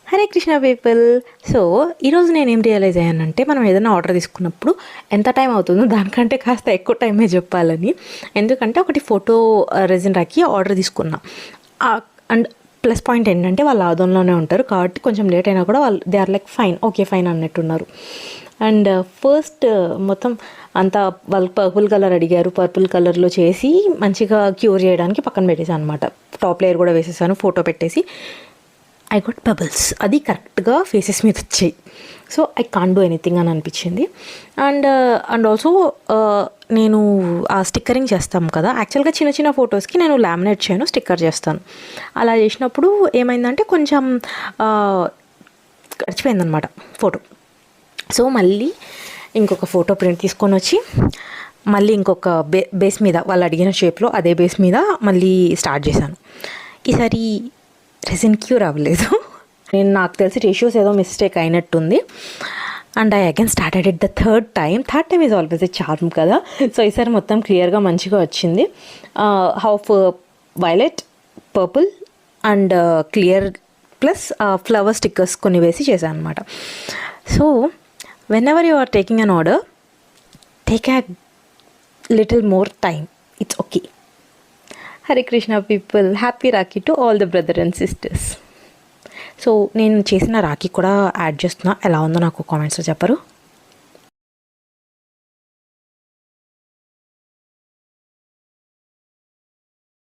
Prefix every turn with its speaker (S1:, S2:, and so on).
S1: Hare Krishna people. So ఈరోజు నేను ఏం రియలైజ్ అయ్యానంటే, మనం ఏదైనా ఆర్డర్ తీసుకున్నప్పుడు ఎంత టైం అవుతుందో దానికంటే కాస్త ఎక్కువ టైమే చెప్పాలని. ఎందుకంటే ఒకటి ఫోటో రెజిన్ రాకి ఆర్డర్ తీసుకున్నా. అండ్ ప్లస్ పాయింట్ ఏంటంటే వాళ్ళు ఆదంలోనే ఉంటారు కాబట్టి కొంచెం లేట్ అయినా కూడా వాళ్ళు they are like fine, okay fine అన్నట్టున్నారు. అండ్ ఫస్ట్ మొత్తం అంతా వాళ్ళు పర్పుల్ కలర్ అడిగారు. పర్పుల్ కలర్లో చేసి మంచిగా క్యూర్ చేయడానికి పక్కన పెట్టేసాను అనమాట. టాప్ లేయర్ కూడా వేసేసాను, ఫోటో పెట్టేసి. ఐ గోట్ బబుల్స్, అది కరెక్ట్గా ఫేసెస్ మీద వచ్చాయి. So I can't do anything అని అనిపించింది. అండ్ ఆల్సో నేను ఆ స్టిక్కరింగ్ చేస్తాం కదా, యాక్చువల్గా చిన్న చిన్న ఫొటోస్కి నేను లామినేట్ చేయను, స్టిక్కర్ చేస్తాను. అలా చేసినప్పుడు ఏమైందంటే కొంచెం గడిచిపోయిందనమాట ఫోటో. సో మళ్ళీ ఇంకొక ఫోటో ప్రింట్ తీసుకొని వచ్చి మళ్ళీ ఇంకొక బేస్ మీద వాళ్ళు అడిగిన షేప్లో అదే బేస్ మీద మళ్ళీ స్టార్ట్ చేశాను. ఈసారి రెజిన్ క్యూర్ అవ్వలేదు. నాకు తెలిసి రేషియోస్ ఏదో మిస్టేక్ అయినట్టుంది. And I again started it the third time is always a charm కదా. సో ఈసారి మొత్తం క్లియర్గా మంచిగా వచ్చింది. Half violet, purple and clear plus flower stickers కొన్ని వేసి చేశాను అనమాట. So whenever you are taking an order, take a little more time. It's okay. Hare Krishna people, happy Rakhi to all the brother and sisters. So నేను చేసిన రాఖీ కూడా add చేస్తున్నా, ఎలా ఉందో నాకు కామెంట్స్లో చెప్పరు.